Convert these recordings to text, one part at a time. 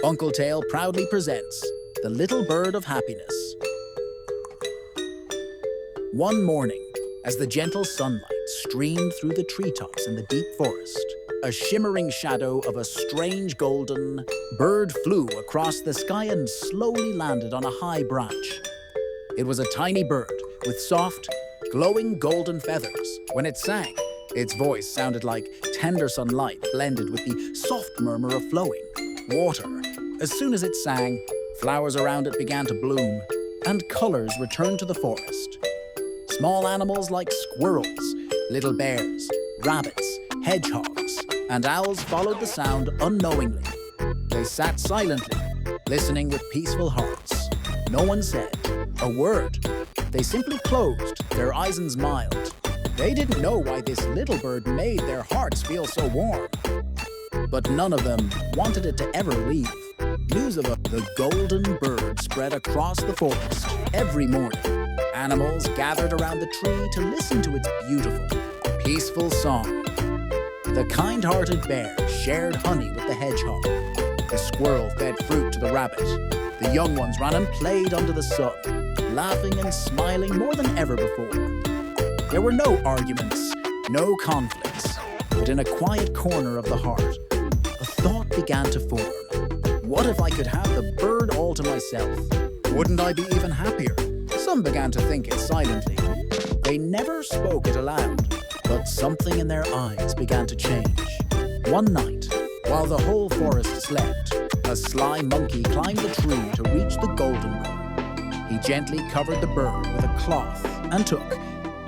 Uncletale proudly presents The Little Bird of Happiness. One morning, as the gentle sunlight streamed through the treetops in the deep forest, a shimmering shadow of a strange golden bird flew across the sky and slowly landed on a high branch. It was a tiny bird with soft, glowing golden feathers. When it sang, its voice sounded like tender sunlight blended with the soft murmur of flowing water. As soon as it sang, flowers around it began to bloom, and colors returned to the forest. Small animals like squirrels, little bears, rabbits, hedgehogs, and owls followed the sound unknowingly. They sat silently, listening with peaceful hearts. No one said a word. They simply closed their eyes and smiled. They didn't know why this little bird made their hearts feel so warm. But none of them wanted it to ever leave. News of the golden bird spread across the forest. Every morning, animals gathered around the tree to listen to its beautiful, peaceful song. The kind-hearted bear shared honey with the hedgehog. The squirrel fed fruit to the rabbit. The young ones ran and played under the sun, laughing and smiling more than ever before. There were no arguments, no conflicts, but in a quiet corner of the heart, a thought began to form. What if I could have the bird all to myself? Wouldn't I be even happier? Some began to think it silently. They never spoke it aloud, but something in their eyes began to change. One night, while the whole forest slept, a sly monkey climbed the tree to reach the golden bird. He gently covered the bird with a cloth and took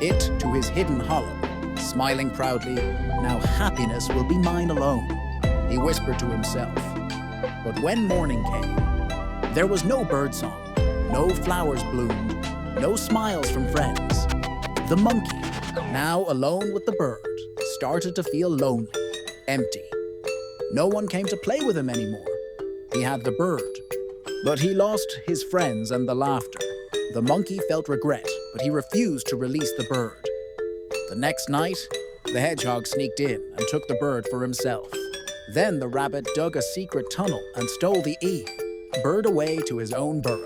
it to his hidden hollow. Smiling proudly, "Now happiness will be mine alone," he whispered to himself. But when morning came, there was no birdsong, no flowers bloomed, no smiles from friends. The monkey, now alone with the bird, started to feel lonely, empty. No one came to play with him anymore. He had the bird, but he lost his friends and the laughter. The monkey felt regret, but he refused to release the bird. The next night, the hedgehog sneaked in and took the bird for himself. Then the rabbit dug a secret tunnel and stole the bird away to his own burrow.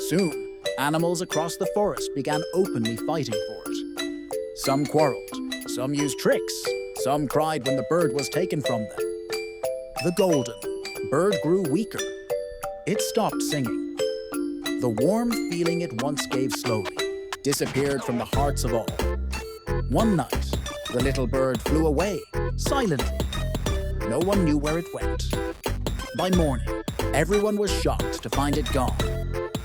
Soon, animals across the forest began openly fighting for it. Some quarreled, some used tricks, some cried when the bird was taken from them. The golden bird grew weaker. It stopped singing. The warm feeling it once gave slowly disappeared from the hearts of all. One night, the little bird flew away, silently. No one knew where it went. By morning, everyone was shocked to find it gone.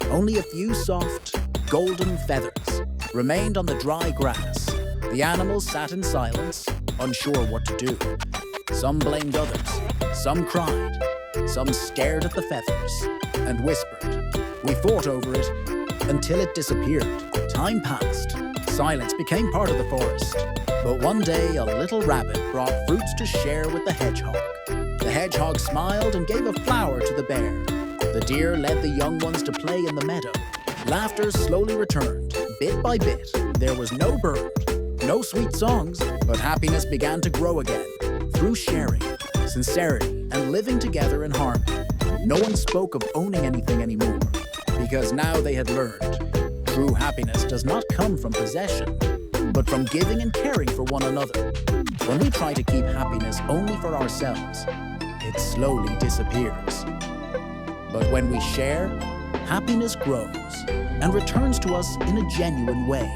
Only a few soft, golden feathers remained on the dry grass. The animals sat in silence, unsure what to do. Some blamed others, some cried, some stared at the feathers and whispered. We fought over it until it disappeared. Time passed. Silence became part of the forest. But one day, a little rabbit brought fruits to share with the hedgehog. The hedgehog smiled and gave a flower to the bear. The deer led the young ones to play in the meadow. Laughter slowly returned, bit by bit. There was no bird, no sweet songs, but happiness began to grow again. Through sharing, sincerity, and living together in harmony. No one spoke of owning anything anymore, because now they had learned true happiness does not come from possession, but from giving and caring for one another. When we try to keep happiness only for ourselves, it slowly disappears. But when we share, happiness grows and returns to us in a genuine way.